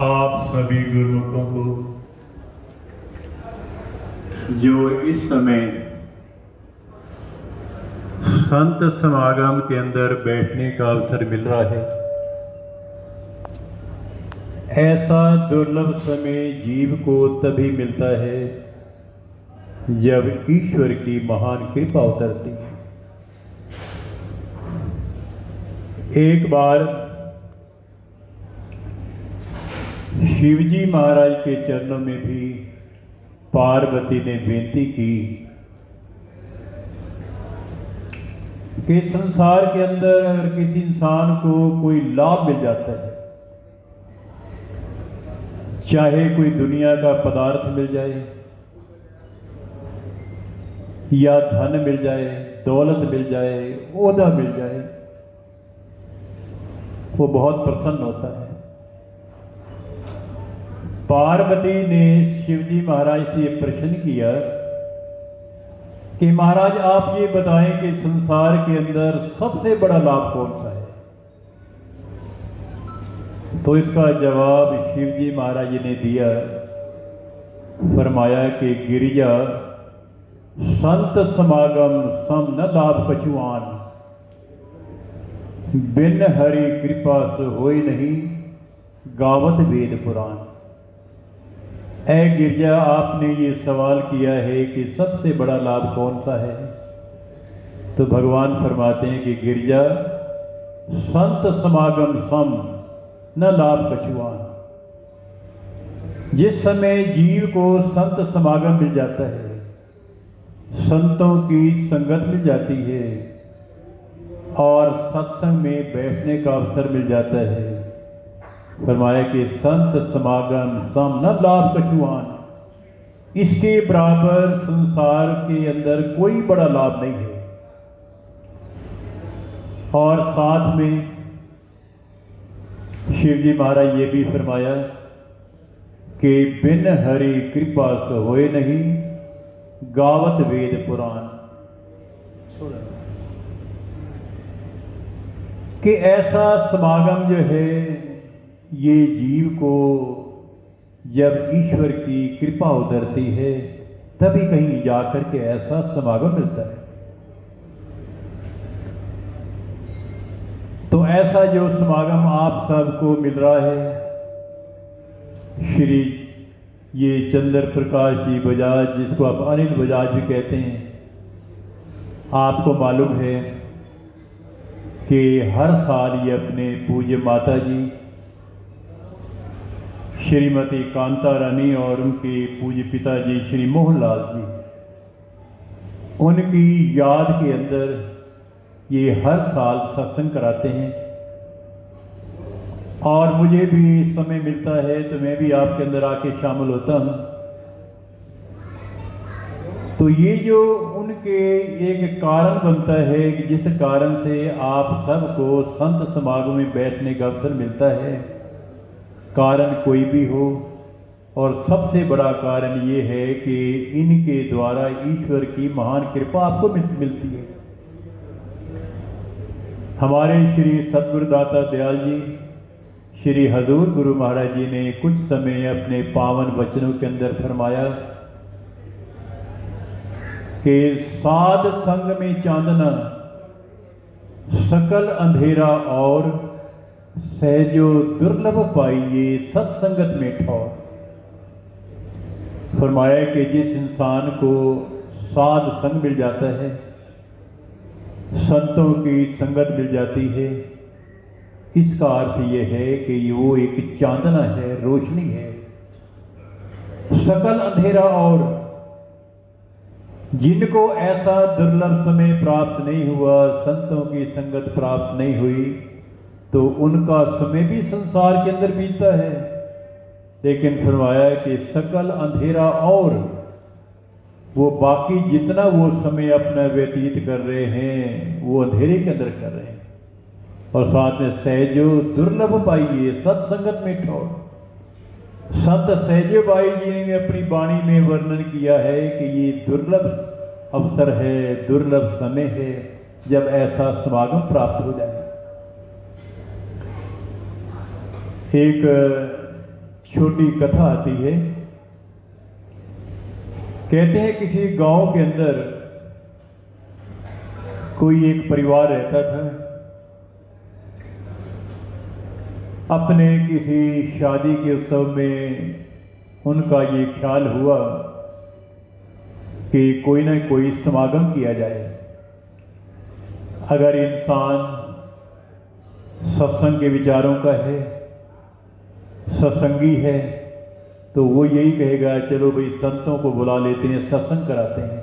आप सभी गुरुमुखों को जो इस समय संत समागम के अंदर बैठने का अवसर मिल रहा है, ऐसा दुर्लभ समय जीव को तभी मिलता है जब ईश्वर की महान कृपा उतरती है। एक बार शिवजी महाराज के चरणों में भी पार्वती ने बेनती की कि संसार के अंदर अगर किसी इंसान को कोई लाभ मिल जाता है, चाहे कोई दुनिया का पदार्थ मिल जाए या धन मिल जाए, दौलत मिल जाए, ओहदा मिल जाए, वो बहुत प्रसन्न होता है। पार्वती ने शिवजी महाराज से ये प्रश्न किया कि महाराज आप ये बताएं कि संसार के अंदर सबसे बड़ा लाभ कौन सा है। तो इसका जवाब शिवजी महाराज ने दिया, फरमाया कि गिरिजा संत समागम सम न लाभ कछुआन, बिन हरि कृपा सो होई नहीं, गावत वेद पुराण। ऐ गिरजा आपने ये सवाल किया है कि सबसे बड़ा लाभ कौन सा है, तो भगवान फरमाते हैं कि गिरजा संत समागम सम न लाभ कछुआन। जिस समय जीव को संत समागम मिल जाता है, संतों की संगत मिल जाती है और सत्संग में बैठने का अवसर मिल जाता है, फरमाया कि संत समागम सम न लाभ कछुआन, इसके बराबर संसार के अंदर कोई बड़ा लाभ नहीं है। और साथ में शिवजी महाराज ये भी फरमाया कि बिन हरि कृपा सो होए नहीं, गावत वेद पुराण। कि ऐसा समागम जो है ये जीव को जब ईश्वर की कृपा उतरती है तभी कहीं जाकर के ऐसा समागम मिलता है। तो ऐसा जो समागम आप सबको मिल रहा है, श्री ये चंद्र प्रकाश जी बजाज, जिसको आप अनिल बजाज भी कहते हैं, आपको मालूम है कि हर साल ये अपने पूज्य माता जी श्रीमती कांता रानी और उनके पूज्य पिताजी श्री मोहनलाल जी, उनकी याद के अंदर ये हर साल सत्संग कराते हैं। और मुझे भी समय मिलता है तो मैं भी आपके अंदर आके शामिल होता हूँ। तो ये जो उनके एक कारण बनता है कि जिस कारण से आप सबको संत समागम में बैठने का अवसर मिलता है, कारण कोई भी हो, और सबसे बड़ा कारण ये है कि इनके द्वारा ईश्वर की महान कृपा आपको मिलती है। हमारे श्री सतगुरुदाता दयाल जी श्री हजूर गुरु महाराज जी ने कुछ समय अपने पावन वचनों के अंदर फरमाया कि साध संग में चांदना, सकल अंधेरा और सहजो दुर्लभ पाइए सत्संगत में ठौर। फरमाया कि जिस इंसान को साध संग मिल जाता है, संतों की संगत मिल जाती है, इसका अर्थ यह है कि वो एक चांदना है, रोशनी है। सकल अंधेरा और जिनको ऐसा दुर्लभ समय प्राप्त नहीं हुआ, संतों की संगत प्राप्त नहीं हुई, तो उनका समय भी संसार के अंदर बीतता है। लेकिन फरमाया कि सकल अंधेरा और वो बाकी जितना वो समय अपना व्यतीत कर रहे हैं वो अंधेरे के अंदर कर रहे हैं। और साथ में सहजो दुर्लभ पाइए सत्संगत में ठौर। संत सहजो बाई जी ने अपनी वाणी में वर्णन किया है कि ये दुर्लभ अवसर है, दुर्लभ समय है जब ऐसा समागम प्राप्त हो जाए। एक छोटी कथा आती है। कहते हैं किसी गांव के अंदर कोई एक परिवार रहता था। अपने किसी शादी के उत्सव में उनका ये ख्याल हुआ कि कोई ना कोई समागम किया जाए। अगर इंसान सत्संग के विचारों का है, सत्संगी है, तो वो यही कहेगा चलो भाई संतों को बुला लेते हैं, सत्संग कराते हैं।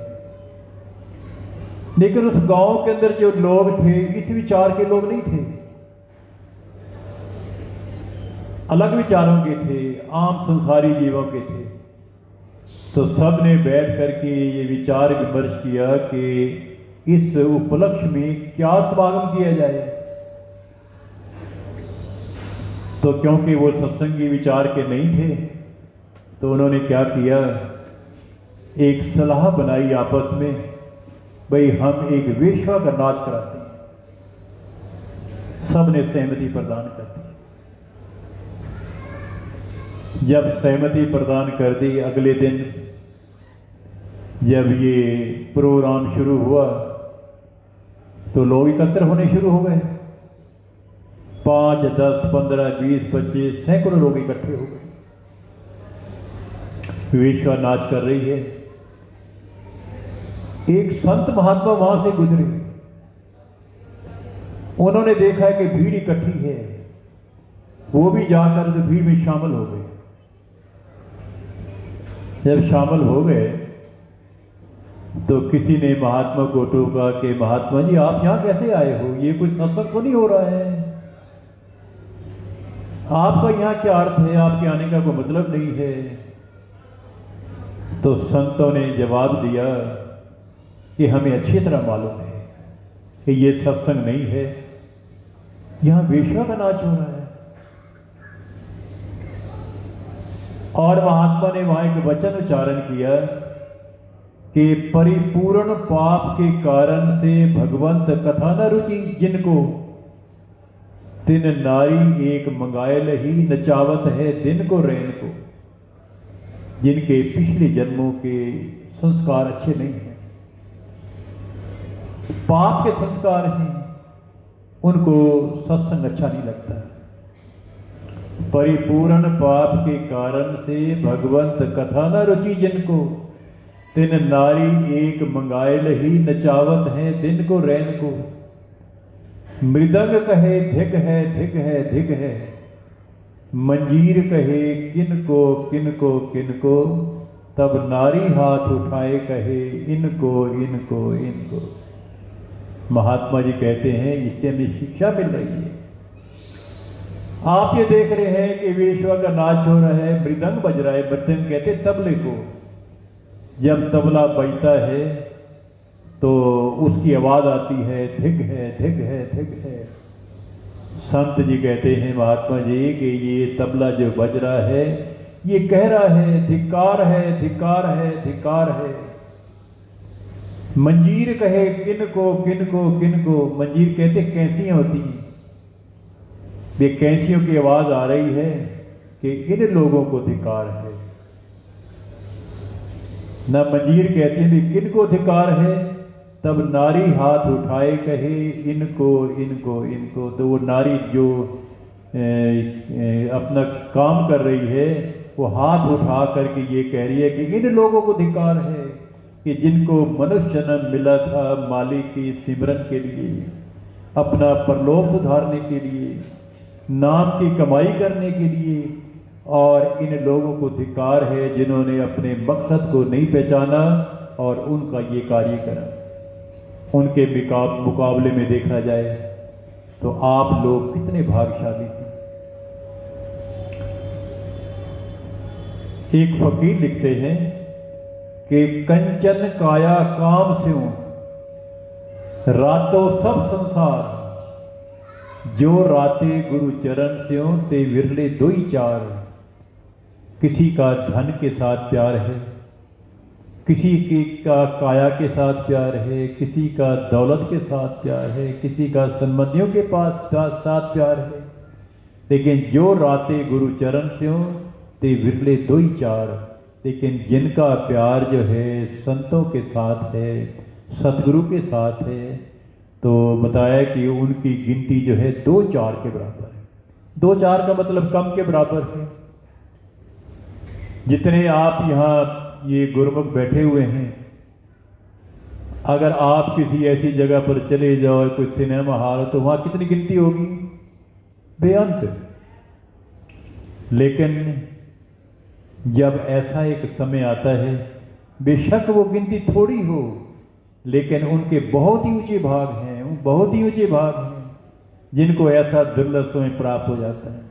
लेकिन उस गांव के अंदर जो लोग थे इस विचार के लोग नहीं थे, अलग विचारों के थे, आम संसारी जीवों के थे। तो सब ने बैठ करके ये विचार विमर्श किया कि इस उपलक्ष्य में क्या समागम किया जाए। तो क्योंकि वो सत्संगी विचार के नहीं थे, तो उन्होंने क्या किया, एक सलाह बनाई आपस में, भाई हम एक वेश्या का नाच कराते हैं। सब ने सहमति प्रदान कर दी। जब सहमति प्रदान कर दी, अगले दिन जब ये प्रोग्राम शुरू हुआ तो लोग एकत्र होने शुरू हो गए। 5, 10, 15, 20, 25 सैकड़ों लोग इकट्ठे हो गए। वेश्या नाच कर रही है। एक संत महात्मा वहां से गुजरे। उन्होंने देखा कि भीड़ इकट्ठी है, वो भी जाकर तो भीड़ में शामिल हो गए। जब शामिल हो गए तो किसी ने महात्मा को टोका कि महात्मा जी आप यहां कैसे आए हो, ये कुछ सत्संग तो नहीं हो रहा है, आपका यहां क्या अर्थ है, आपके आने का कोई मतलब नहीं है। तो संतों ने जवाब दिया कि हमें अच्छी तरह मालूम है कि ये सत्संग नहीं है, यहां वेश्या का नाच हो रहा है। और महात्मा ने वहां एक वचन उच्चारण किया कि परिपूर्ण पाप के कारण से भगवंत कथा न रुचि जिनको, तिन नारी एक मंगाए लही नचावत है दिन को रैन को। जिनके पिछले जन्मों के संस्कार अच्छे नहीं हैं, पाप के संस्कार हैं, उनको सत्संग अच्छा नहीं लगता। परिपूर्ण पाप के कारण से भगवंत कथा न रुचि जिनको, तिन नारी एक मंगाए लही नचावत है दिन को रैन को। मृदंग कहे धिक है धिक है धिक है, मंजीर कहे किनको किनको किनको, तब नारी हाथ उठाए कहे इनको इनको इनको। महात्मा जी कहते हैं इससे हमें शिक्षा मिल रही है। आप ये देख रहे हैं कि वेश्या का नाच हो रहा है, मृदंग बज रहा है, मृदंग कहते तबले को। जब तबला बजता है तो उसकी आवाज आती है धिक है धिक है धिक है। संत जी कहते हैं महात्मा जी कि ये तबला जो बज रहा है ये कह रहा है धिक्कार है धिक्कार है धिक्कार है। मंजीर कहे किनको किनको किनको, मंजीर कहते कैंसियां होती हैं, ये कैंसियों की आवाज आ रही है कि इन लोगों को धिक्कार है। न मंजीर कहते हैं कि किनको धिक्कार है, तब नारी हाथ उठाए कहे इनको इनको इनको। तो वो नारी जो अपना काम कर रही है वो हाथ उठा करके ये कह रही है कि इन लोगों को धिक्कार है कि जिनको मनुष्य जन्म मिला था मालिक की सिमरन के लिए, अपना परलोक सुधारने के लिए, नाम की कमाई करने के लिए, और इन लोगों को धिक्कार है जिन्होंने अपने मकसद को नहीं पहचाना और उनका ये कार्य करा। उनके मुकाबले में देखा जाए तो आप लोग कितने भाग्यशाली हैं। एक फकीर लिखते हैं कि कंचन काया काम स्यों, रातों सब संसार, जो राते गुरु चरण स्यों ते विरले दो ही चार। किसी का धन के साथ प्यार है, किसी का काया के साथ प्यार है, किसी का दौलत के साथ प्यार है, किसी का संबंधियों के साथ प्यार है, लेकिन जो राते गुरु चरण स्यों ते विरले दो ही चार, लेकिन जिनका प्यार जो है संतों के साथ है, सतगुरु के साथ है, तो बताया कि उनकी गिनती जो है 2-4 के बराबर है। 2-4 का मतलब कम के बराबर है। जितने आप यहाँ ये गुरुमुख बैठे हुए हैं, अगर आप किसी ऐसी जगह पर चले जाओ, कोई सिनेमा हॉल, तो वहाँ कितनी गिनती होगी? बेअंत। लेकिन जब ऐसा एक समय आता है, बेशक वो गिनती थोड़ी हो, लेकिन उनके बहुत ही ऊंचे भाग हैं, बहुत ही ऊंचे भाग हैं जिनको ऐसा दुर्लभ समय प्राप्त हो जाता है।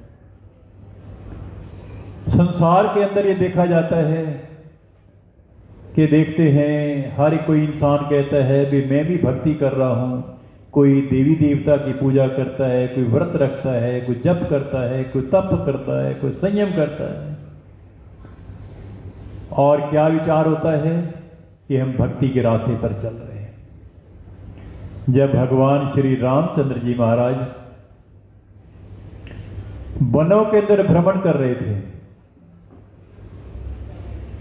संसार के अंदर ये देखा जाता है कि देखते हैं हर कोई इंसान कहता है भी मैं भी भक्ति कर रहा हूँ, कोई देवी देवता की पूजा करता है, कोई व्रत रखता है, कोई जप करता है, कोई तप करता है, कोई संयम करता है, और क्या विचार होता है कि हम भक्ति के रास्ते पर चल रहे हैं। जब भगवान श्री रामचंद्र जी महाराज वनों के अंदर भ्रमण कर रहे थे,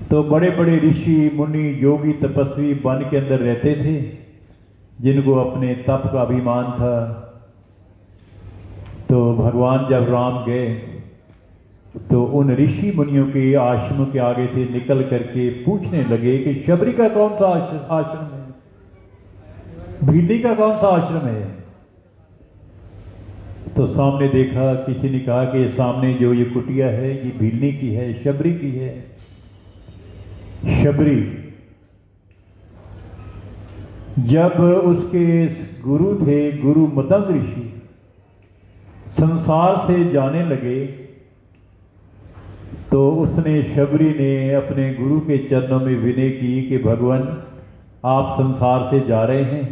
तो बड़े बड़े ऋषि मुनि योगी तपस्वी वन के अंदर रहते थे, जिनको अपने तप का अभिमान था। तो भगवान जब राम गए तो उन ऋषि मुनियों के आश्रम के आगे से निकल करके पूछने लगे कि शबरी का कौन सा आश्रम है, भीली का कौन सा आश्रम है। तो सामने देखा, किसी ने कहा कि सामने जो ये कुटिया है ये भीलनी की है, शबरी की है। शबरी जब उसके गुरु थे, गुरु मतंग ऋषि, संसार से जाने लगे, तो उसने, शबरी ने अपने गुरु के चरणों में विनय की कि भगवान आप संसार से जा रहे हैं,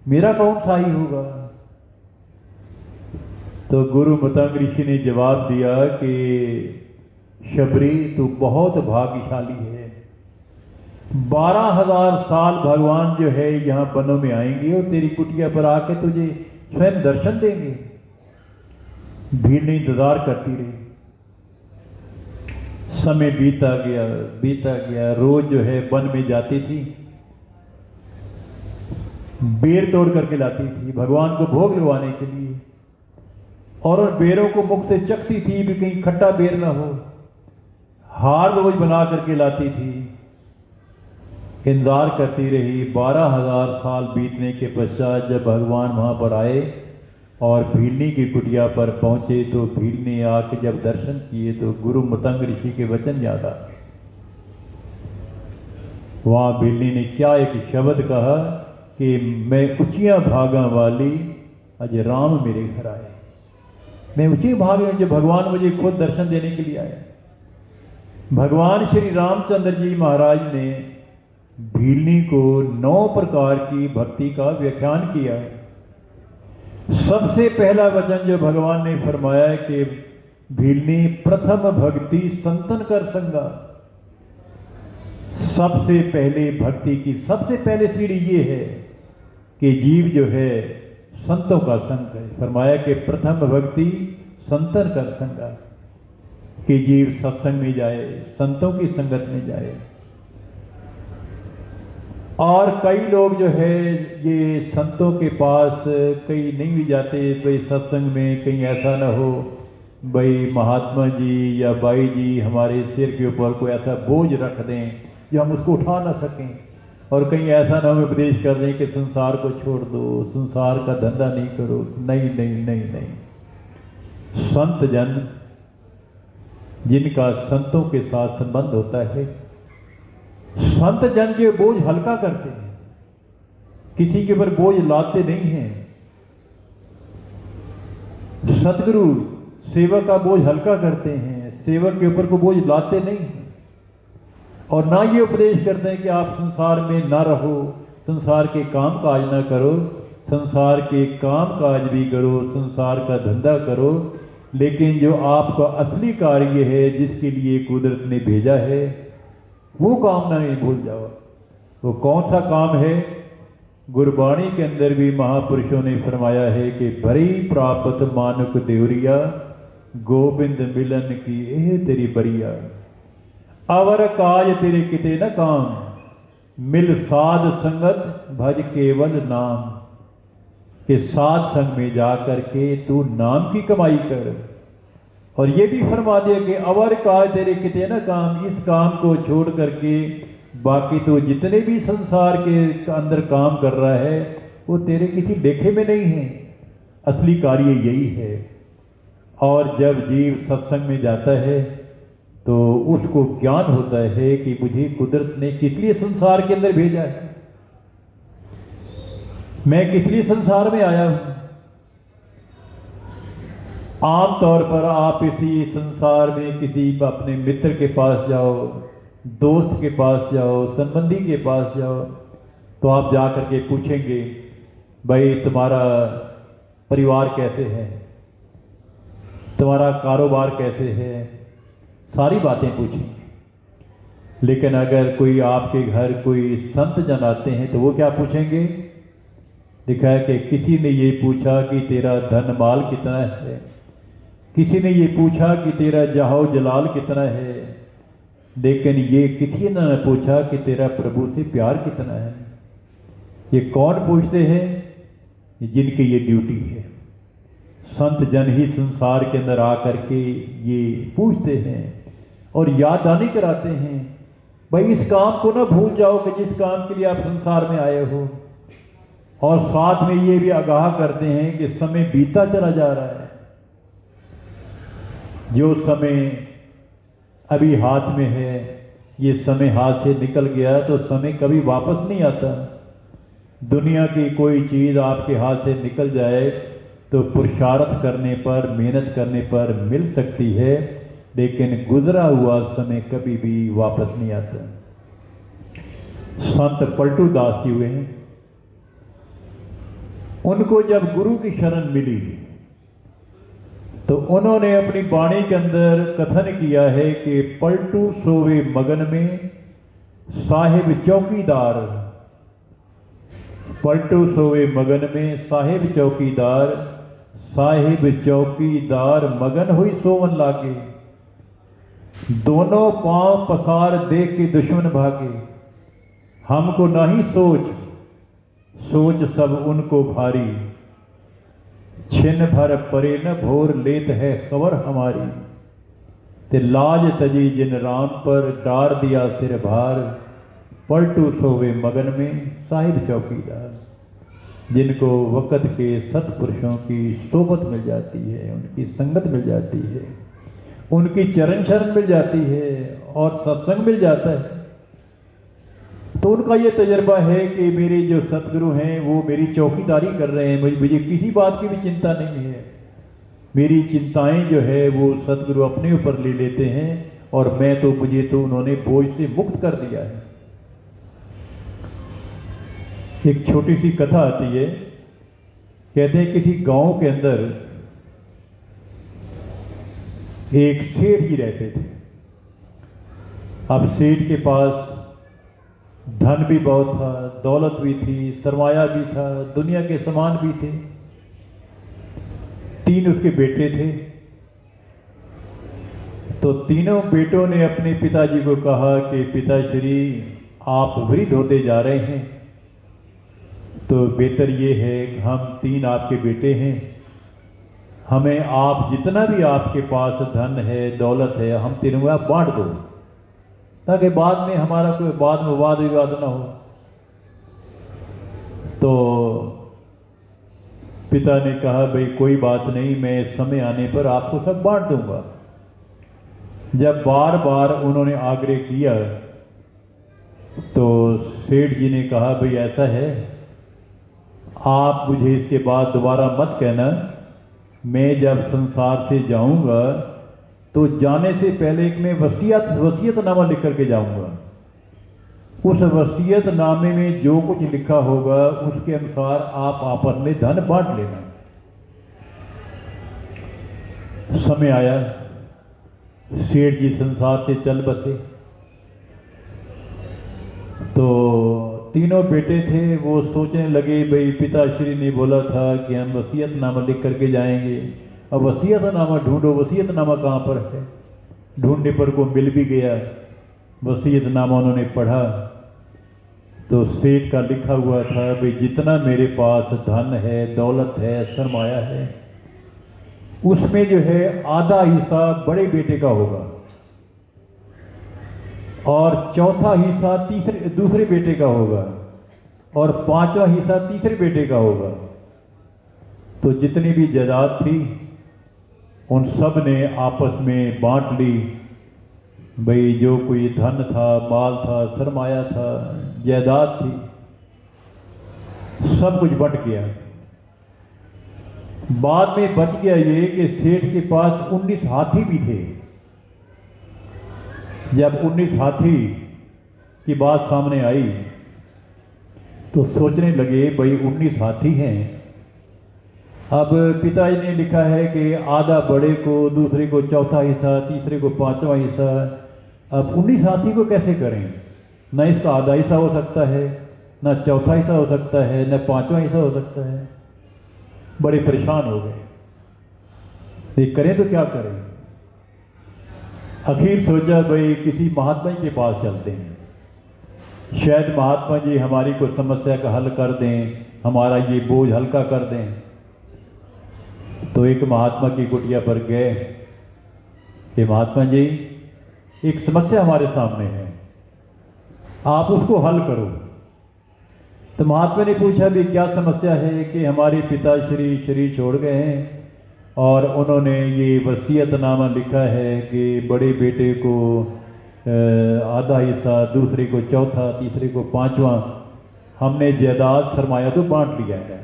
मेरा कौन सा ही होगा। तो गुरु मतंग ऋषि ने जवाब दिया कि शबरी तू बहुत भाग्यशाली है, 12,000 साल भगवान जो है यहाँ वनों में आएंगे और तेरी कुटिया पर आके तुझे स्वयं दर्शन देंगे। भीड़ ने इंतजार करती रही। समय बीता गया। रोज जो है वन में जाती थी, बेर तोड़ करके लाती थी भगवान को भोग लगवाने के लिए, और उन बेरों को मुख से चखती थी भी कहीं खट्टा बेर ना हो। हार रोज बना करके लाती थी, इंतजार करती रही। 12,000 साल बीतने के पश्चात जब भगवान वहां पर आए और भीलनी की कुटिया पर पहुंचे, तो भील ने आके जब दर्शन किए तो गुरु मतंग ऋषि के वचन याद आ गए। वहां भीलनी ने क्या एक शब्द कहा कि मैं ऊंचियां भागा वाली अज राम मेरे घर आए। मैं ऊंचे भाग में, जो भगवान मुझे खुद दर्शन देने के लिए आए। भगवान श्री रामचंद्र जी महाराज ने भीलनी को 9 प्रकार की भक्ति का व्याख्यान किया है। सबसे पहला वचन जो भगवान ने फरमाया है कि भीलनी प्रथम भक्ति संतन कर संगा। सबसे पहले भक्ति की सबसे पहले सीढ़ी ये है कि जीव जो है संतों का संग करे। फरमाया कि प्रथम भक्ति संतन कर संगा, कि जीव सत्संग में जाए, संतों की संगत में जाए। और कई लोग जो है ये संतों के पास कई नहीं भी जाते, भाई सत्संग में कहीं ऐसा ना हो भाई महात्मा जी या बाई जी हमारे सिर के ऊपर कोई ऐसा बोझ रख दें जो हम उसको उठा ना सकें, और कहीं ऐसा ना हो उपदेश कर दें कि संसार को छोड़ दो, संसार का धंधा नहीं करो। नहीं नहीं नहीं नहीं। संत जन जिनका संतों के साथ संबंध होता है, संत जन के बोझ हल्का करते हैं, किसी के ऊपर बोझ लाते नहीं हैं। सतगुरु सेवक का बोझ हल्का करते हैं, सेवक के ऊपर को बोझ लाते नहीं हैं। और ना ये उपदेश करते हैं कि आप संसार में ना रहो, संसार के काम काज ना करो। संसार के काम काज भी करो, संसार का धंधा करो, लेकिन जो आपका असली कार्य है, जिसके लिए कुदरत ने भेजा है, वो काम ना नहीं भूल जाओ। वो कौन सा काम है? गुरबाणी के अंदर भी महापुरुषों ने फरमाया है कि भरी प्राप्त मानुक देवरिया, गोबिंद मिलन की एह तेरी बरिया। अवर काज तेरे किते न काम, मिल साध संगत भज केवल नाम। कि साध संग में जा करके तू नाम की कमाई कर। और ये भी फरमा दिया कि अवर काज तेरे किते न काम, इस काम को छोड़ करके बाकी तो जितने भी संसार के अंदर काम कर रहा है वो तेरे किसी देखे में नहीं है, असली कार्य यही है। और जब जीव सत्संग में जाता है तो उसको ज्ञान होता है कि मुझे कुदरत ने किस लिए संसार के अंदर भेजा है, मैं किस लिए संसार में आया हूं। आम तौर पर आप इसी संसार में किसी अपने मित्र के पास जाओ, दोस्त के पास जाओ, संबंधी के पास जाओ, तो आप जा करके पूछेंगे भाई तुम्हारा परिवार कैसे है, तुम्हारा कारोबार कैसे है, सारी बातें पूछेंगे। लेकिन अगर कोई आपके घर कोई संत जन आते हैं तो वो क्या पूछेंगे? लिखा है कि किसी ने ये पूछा कि तेरा धन माल कितना है, किसी ने ये पूछा कि तेरा जाहो जलाल कितना है, लेकिन ये किसी ने पूछा कि तेरा प्रभु से प्यार कितना है। ये कौन पूछते हैं? जिनकी ये ड्यूटी है। संत जन ही संसार के अंदर आकर के ये पूछते हैं और याद दहानी कराते हैं, भाई इस काम को ना भूल जाओ कि जिस काम के लिए आप संसार में आए हो। और साथ में ये भी आगाह करते हैं कि समय बीता चला जा रहा है, जो समय अभी हाथ में है ये समय हाथ से निकल गया तो समय कभी वापस नहीं आता। दुनिया की कोई चीज़ आपके हाथ से निकल जाए तो पुरुषार्थ करने पर, मेहनत करने पर मिल सकती है, लेकिन गुजरा हुआ समय कभी भी वापस नहीं आता। संत पलटू दास जी हुए हैं, उनको जब गुरु की शरण मिली तो उन्होंने अपनी वाणी के अंदर कथन किया है कि पलटू सोवे मगन में साहिब चौकीदार, पलटू सोवे मगन में साहिब चौकीदार, साहिब चौकीदार मगन हुई सोवन लागे। दोनों पांव पसार देख के दुश्मन भागे, हमको नहीं सोच, सोच सब उनको भारी। छिन भर परे न भोर लेत है खबर हमारी, ते लाज तजी जिन राम पर डार दिया सिर भार। पलटू सोवे मगन में साहिब चौकीदार, जिनको वक़्त के सत्पुरुषों की सोबत मिल जाती है, उनकी संगत मिल जाती है, उनकी चरण शरण मिल जाती है और सत्संग मिल जाता है, तो उनका ये तजर्बा है कि मेरे जो सतगुरु हैं वो मेरी चौकीदारी कर रहे हैं, मुझे किसी बात की भी चिंता नहीं है। मेरी चिंताएं जो है वो सतगुरु अपने ऊपर ले लेते हैं और मुझे तो उन्होंने बोझ से मुक्त कर दिया है। एक छोटी सी कथा आती है, कहते हैं किसी गांव के अंदर एक सेठ जी रहते थे। अब सेठ के पास धन भी बहुत था, दौलत भी थी, सरमाया भी था, दुनिया के सामान भी थे। 3 उसके बेटे थे। तो तीनों बेटों ने अपने पिताजी को कहा कि पिताश्री आप वृद्ध होते जा रहे हैं, तो बेहतर ये है कि हम 3 आपके बेटे हैं, हमें आप जितना भी आपके पास धन है, दौलत है, हम तीनों में आप बांट दो, ताकि बाद में हमारा कोई बाद में वाद विवाद ना हो। तो पिता ने कहा भाई कोई बात नहीं, मैं समय आने पर आपको सब बांट दूंगा। जब बार बार उन्होंने आग्रह किया तो सेठ जी ने कहा भाई ऐसा है, आप मुझे इसके बाद दोबारा मत कहना, मैं जब संसार से जाऊंगा तो जाने से पहले एक मैं वसीयतनामा लिख करके जाऊंगा। उस वसीयतनामे में जो कुछ लिखा होगा उसके अनुसार आप आपस में धन बांट लेना। समय आया, सेठ जी संसार से चल बसे। तो तीनों बेटे थे, वो सोचने लगे भाई पिताश्री ने बोला था कि हम वसीयतनामा लिख करके जाएंगे, अब वसीयतनामा ढूंढो, वसीयतनामा कहाँ पर है। ढूंढने पर को मिल भी गया। वसीयतनामा उन्होंने पढ़ा तो सेठ का लिखा हुआ था भाई जितना मेरे पास धन है, दौलत है, सरमाया है, उसमें जो है आधा हिस्सा बड़े बेटे का होगा और चौथा हिस्सा दूसरे बेटे का होगा और पांचवा हिस्सा तीसरे बेटे का होगा। तो जितनी भी जायदाद थी उन सब ने आपस में बांट ली। भाई जो कोई धन था, माल था, सरमाया था, जायदाद थी, सब कुछ बट गया। बाद में बच गया ये कि सेठ के पास 19 हाथी भी थे। जब 19 हाथी की बात सामने आई तो सोचने लगे भाई 19 हाथी हैं। अब पिताजी ने लिखा है कि आधा बड़े को, दूसरे को चौथा हिस्सा, तीसरे को पांचवा हिस्सा। अब 19 हाथी को कैसे करें? न इसका आधा हिस्सा हो सकता है, न चौथा हिस्सा हो सकता है, न पांचवा हिस्सा हो सकता है। बड़े परेशान हो गए, ये करें तो क्या करें। आखिर सोचा भाई किसी महात्मा जी के पास चलते हैं, शायद महात्मा जी हमारी कोई समस्या का हल कर दें, हमारा ये बोझ हल्का कर दें। तो एक महात्मा की कुटिया पर गए कि महात्मा जी एक समस्या हमारे सामने है, आप उसको हल करो। तो महात्मा ने पूछा भी क्या समस्या है? कि हमारे पिताश्री शरीर छोड़ गए हैं और उन्होंने ये वसीयतनामा लिखा है कि बड़े बेटे को आधा हिस्सा, दूसरे को चौथा, तीसरे को पांचवा। हमने जायदाद सरमाया तो बांट लिया है।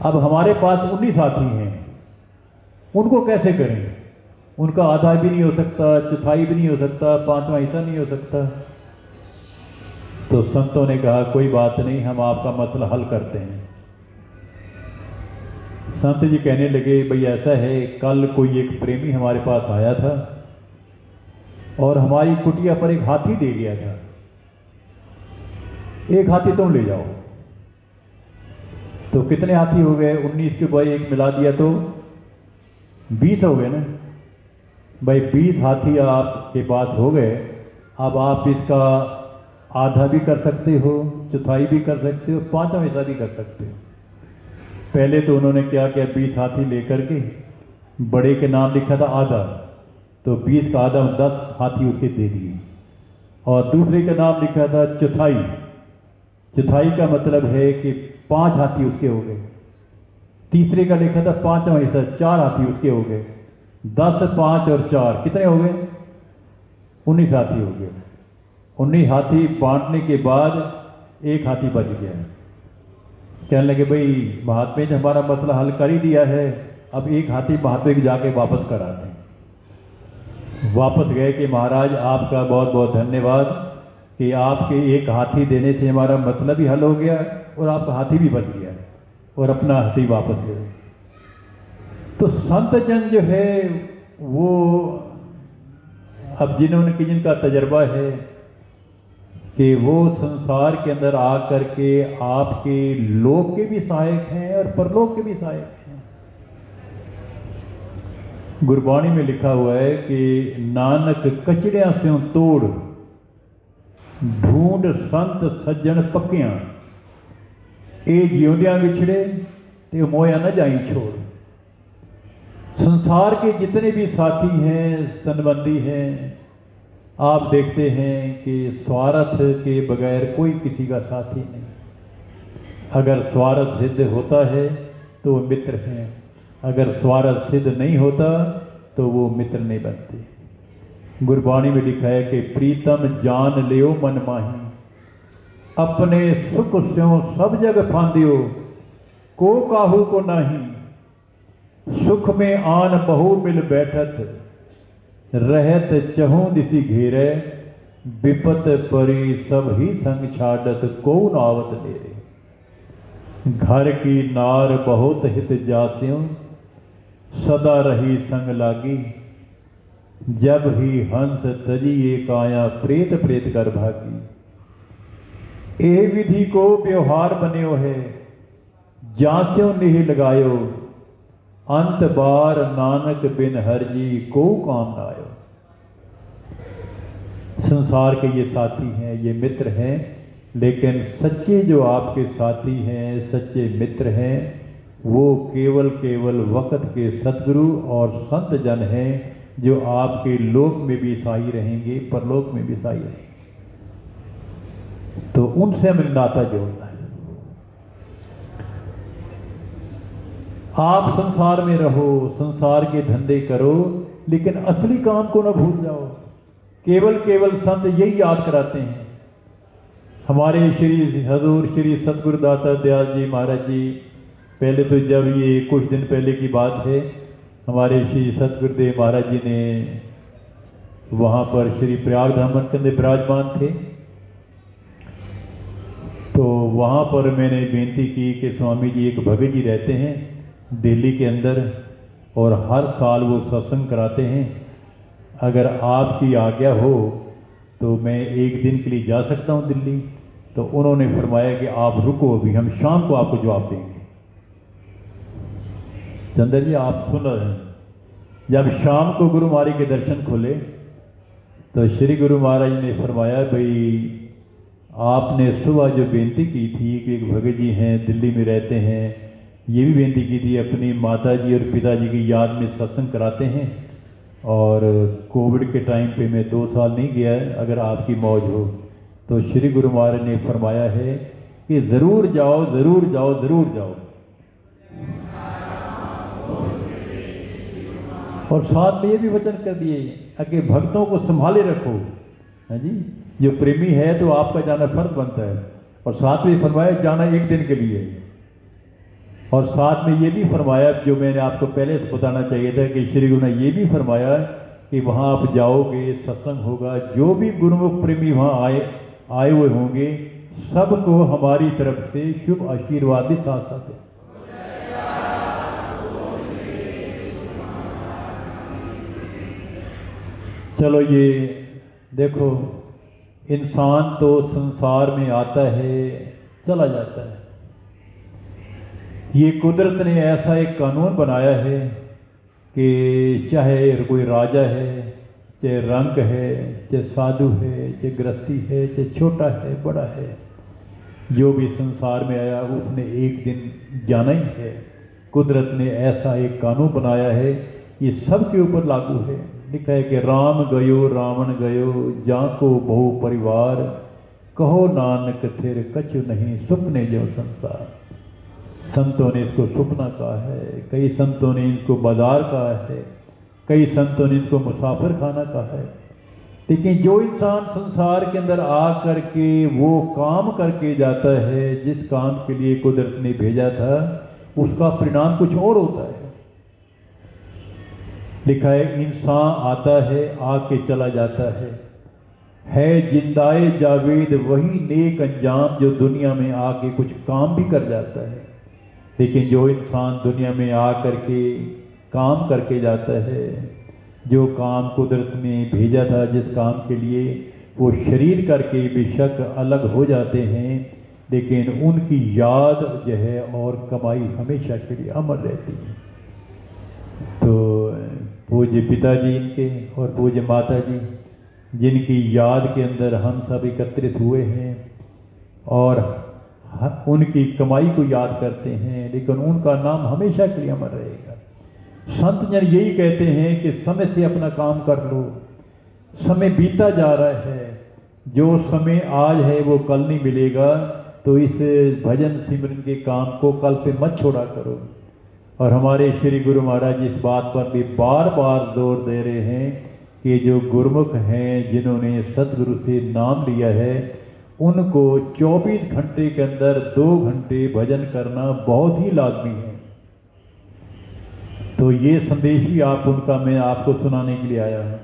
अब हमारे पास 19 साथी हैं, उनको कैसे करें? उनका आधा भी नहीं हो सकता, चौथाई भी नहीं हो सकता, पांचवा हिस्सा नहीं हो सकता। तो संतों ने कहा कोई बात नहीं, हम आपका मसला हल करते हैं। संत जी कहने लगे भाई ऐसा है, कल कोई एक प्रेमी हमारे पास आया था और हमारी कुटिया पर एक हाथी दे गया था। एक हाथी तुम ले जाओ। तो कितने हाथी हो गए? 19 के भाई एक मिला दिया तो 20 हो गए ना भाई। 20 हाथी आपके पास हो गए। अब आप इसका आधा भी कर सकते हो, चौथाई भी कर सकते हो, पांचवा हिस्सा भी कर सकते हो। पहले तो उन्होंने क्या किया, 20 हाथी लेकर के बड़े के नाम लिखा था आधा, तो 20 का आधा 10 हाथी उसके दे दिए। और दूसरे का नाम लिखा था चौथाई। चौथाई का मतलब है कि 5 हाथी उसके हो गए। तीसरे का लिखा था पांचवा हिस्सा, 4 हाथी उसके हो गए। 10, 5 और 4 कितने हो गए? 19 हाथी हो गए। 19 हाथी बांटने के बाद एक हाथी बच गया। कहने लगे भाई महात्मा ने हमारा मसला हल कर ही दिया है, अब एक हाथी महात्मा को जाके वापस करा दें। वापस गए कि महाराज आपका बहुत बहुत धन्यवाद कि आपके एक हाथी देने से हमारा मसला भी हल हो गया और आपका हाथी भी बच गया, और अपना हाथी वापस ले। तो संत जन जो है वो अब जिनका तजर्बा है कि वो संसार के अंदर आकर के आपके लोक के भी सहायक हैं और परलोक के भी सहायक हैं। गुरबाणी में लिखा हुआ है कि नानक कचड़ियां स्यों तोड़, ढूंढ संत सज्जन पक्कियां, ए जिਉਂਦਿਆਂ विछड़े ते मोया न जाई छोड़। संसार के जितने भी साथी हैं, संबंधी हैं, आप देखते हैं कि स्वार्थ के बगैर कोई किसी का साथी नहीं। अगर स्वार्थ सिद्ध होता है तो वो मित्र हैं, अगर स्वार्थ सिद्ध नहीं होता तो वो मित्र नहीं बनते। गुरबाणी में लिखा है कि प्रीतम जान लियो मन माही, अपने सुख स्यों सब जग फांदियो, को काहू को नाही। सुख में आन बहु मिल बैठत, रहत चहु दिसी घेरे। विपत परी सब ही संग छाड़त, को नावत लेरे। घर की नार बहुत हित जास्यों, सदा रही संग लागी। जब ही हंस तजिए काया, प्रेत प्रेत कर भागी। ए विधि को व्यवहार बन्यो है, जास्यों नेह लगायो। अंत बार नानक बिन हर जी को काम ना आयो। संसार के ये साथी हैं, ये मित्र हैं, लेकिन सच्चे जो आपके साथी हैं, सच्चे मित्र हैं, वो केवल केवल वक्त के सतगुरु और संत जन हैं, जो आपके लोक में भी साई रहेंगे, परलोक में भी साई रहेंगे। तो उनसे हमें नाता जोड़ना है। आप संसार में रहो, संसार के धंधे करो, लेकिन असली काम को ना भूल जाओ। केवल केवल संत यही याद कराते हैं। हमारे श्री हजूर श्री सतगुरु दाता दयाल जी महाराज जी, पहले तो जब ये कुछ दिन पहले की बात है, हमारे श्री सतगुरुदेव महाराज जी ने वहाँ पर श्री प्रयाग धाम के अंदर विराजमान थे। तो वहाँ पर मैंने बेनती की कि स्वामी जी, एक भगत जी रहते हैं दिल्ली के अंदर और हर साल वो सत्संग कराते हैं, अगर आपकी आज्ञा हो तो मैं एक दिन के लिए जा सकता हूँ दिल्ली। तो उन्होंने फरमाया कि आप रुको, अभी हम शाम को आपको जवाब देंगे। चंद्र जी आप सुन रहे हैं, जब शाम को गुरु महाराज के दर्शन खोले तो श्री गुरु महाराज ने फरमाया, भाई आपने सुबह जो बेनती की थी कि एक भगत जी हैं दिल्ली में रहते हैं, ये भी बेनती की थी अपनी माता जी और पिताजी की याद में सत्संग कराते हैं, और कोविड के टाइम पे मैं 2 साल नहीं गया, अगर आपकी मौज हो तो श्री गुरु महाराज ने फरमाया है कि ज़रूर जाओ, ज़रूर जाओ, ज़रूर जाओ। और साथ में ये भी वचन कर दिए कि भक्तों को संभाले रखो। हाँ जी, जो प्रेमी है तो आपका जाना फर्ज बनता है। और साथ में फरमाया जाना एक दिन के लिए, और साथ में ये भी फरमाया जो मैंने आपको पहले से बताना चाहिए था कि श्री गुरु ने ये भी फरमाया कि वहाँ आप जाओगे, सत्संग होगा, जो भी गुरुमुख प्रेमी वहाँ आए हुए होंगे, सबको हमारी तरफ से शुभ आशीर्वाद भी साथ साथ है। चलो ये देखो, इंसान तो संसार में आता है, चला जाता है। ये कुदरत ने ऐसा एक कानून बनाया है कि चाहे कोई राजा है, चाहे रंक है, चाहे साधु है, चाहे गृहस्थी है, चाहे छोटा है, बड़ा है, जो भी संसार में आया उसने एक दिन जाना ही है। कुदरत ने ऐसा एक कानून बनाया है, ये सब के ऊपर लागू है। लिखा है कि राम गयो रावण गयो, जाको बहु परिवार, कहो नानक थिर कछु नहीं, सुपने जो संसार। संतों ने इसको सुपना कहा है, कई संतों ने इसको बाजार कहा है, कई संतों ने इसको मुसाफिर खाना कहा है। लेकिन जो इंसान संसार के अंदर आ करके वो काम करके जाता है जिस काम के लिए कुदरत ने भेजा था, उसका परिणाम कुछ और होता है। लिखा है इंसान आता है, आके चला जाता है जिंदाए जावेद वही नेक अंजाम, जो दुनिया में आके कुछ काम भी कर जाता है। लेकिन जो इंसान दुनिया में आ करके काम करके जाता है, जो काम कुदरत ने भेजा था जिस काम के लिए, वो शरीर करके बेशक अलग हो जाते हैं, लेकिन उनकी याद जो है और कमाई हमेशा के लिए अमर रहती है। तो पूज्य पिताजी इनके और पूज्य माता जी, जिनकी याद के अंदर हम सब एकत्रित हुए हैं और उनकी कमाई को याद करते हैं, लेकिन उनका नाम हमेशा के लिए अमर रहेगा। संत जन यही कहते हैं कि समय से अपना काम कर लो, समय बीता जा रहा है, जो समय आज है वो कल नहीं मिलेगा, तो इस भजन सिमरन के काम को कल पे मत छोड़ा करो। और हमारे श्री गुरु महाराज इस बात पर भी बार बार जोर दे रहे हैं कि जो गुरुमुख हैं, जिन्होंने सतगुरु से नाम लिया है, उनको 24 घंटे के अंदर 2 घंटे भजन करना बहुत ही लाजमी है। तो ये संदेश भी आप उनका मैं आपको सुनाने के लिए आया हूँ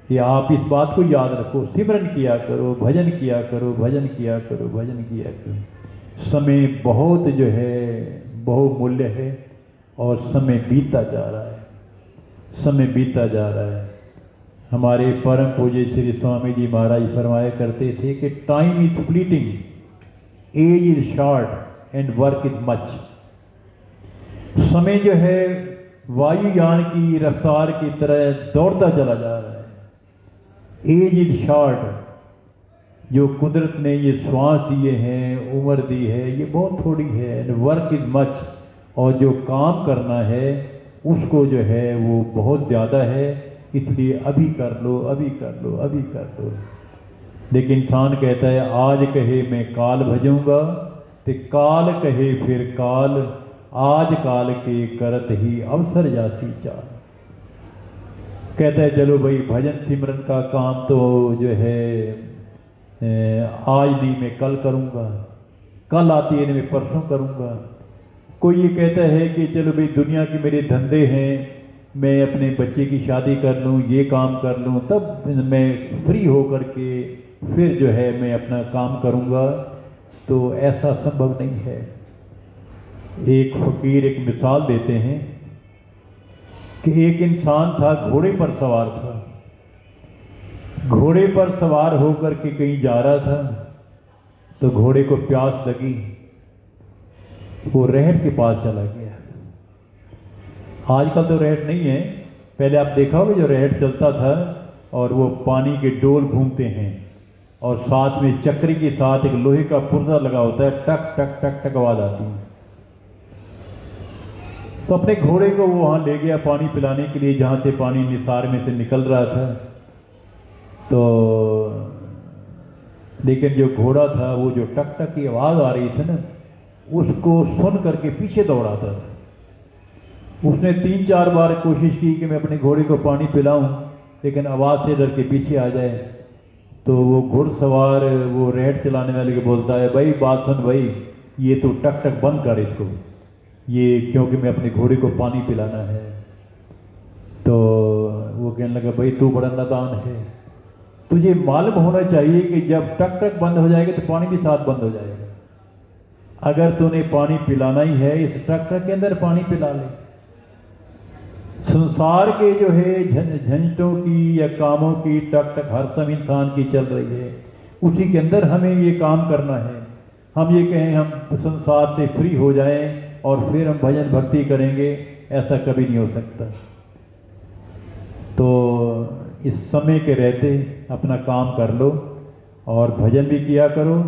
कि आप इस बात को याद रखो, सिमरन किया करो, भजन किया करो, भजन किया करो, भजन किया करो। समय बहुत जो है बहुमूल्य है और समय बीतता जा रहा है, समय बीतता जा रहा है। हमारे परम पूज्य श्री स्वामी जी महाराज फरमाया करते थे कि time is fleeting, age is short and work is much. समय जो है वायुयान की रफ्तार की तरह दौड़ता चला जा रहा है। एज इज शॉर्ट, जो कुदरत ने ये श्वास दिए हैं, उम्र दी है, ये बहुत थोड़ी है। वर्क इज मच, और जो काम करना है उसको जो है वो बहुत ज़्यादा है, इसलिए अभी कर लो, अभी कर लो, अभी कर लो। लेकिन इंसान कहता है आज कहे मैं काल भजूंगा, ते काल कहे फिर काल, आज काल के करत ही अवसर जासी चाल। कहता है चलो भाई भजन सिमरन का काम तो जो है आज नहीं मैं कल करूँगा, कल आती है मैं परसों करूँगा। कोई ये कहता है कि चलो भाई दुनिया के मेरे धंधे हैं, मैं अपने बच्चे की शादी कर लूँ, ये काम कर लूँ, तब मैं फ्री हो कर के फिर जो है मैं अपना काम करूँगा। तो ऐसा संभव नहीं है। एक फ़कीर एक मिसाल देते हैं कि एक इंसान था, घोड़े पर सवार था। घोड़े पर सवार होकर के कहीं जा रहा था, तो घोड़े को प्यास लगी, वो रहट के पास चला गया। आजकल तो रहट नहीं है, पहले आप देखा होगा जो रहट चलता था और वो पानी के डोल घूमते हैं और साथ में चक्री के साथ एक लोहे का पुर्जा लगा होता है, टक टक टक टक आवाज आती है। तो अपने घोड़े को वो वहाँ ले गया पानी पिलाने के लिए, जहाँ से पानी निसार में से निकल रहा था। तो लेकिन जो घोड़ा था वो जो टक टक की आवाज़ आ रही थी ना, उसको सुन करके पीछे दौड़ाता था। उसने 3-4 बार कोशिश की कि मैं अपने घोड़े को पानी पिलाऊं, लेकिन आवाज़ से डर के पीछे आ जाए। तो वो घुड़सवार वो रहट चलाने वाले को बोलता है, भाई बात सुन भाई, ये तो टक टक बंद कर इसको, ये क्योंकि मैं अपने घोड़े को पानी पिलाना है। तो वो कहने लगा, भाई तू बड़ा नादान है, तुझे मालूम होना चाहिए कि जब टक टक बंद हो जाएगा तो पानी भी साथ बंद हो जाएगा। अगर तूने पानी पिलाना ही है, इस टक टक के अंदर पानी पिला ले। संसार के जो है झंझटों की या कामों की टक टक हर समय इंसान की चल रही है, उसी के अंदर हमें ये काम करना है। हम ये कहें हम संसार से फ्री हो जाएं और फिर हम भजन भक्ति करेंगे, ऐसा कभी नहीं हो सकता। तो इस समय के रहते अपना काम कर लो और भजन भी किया करो।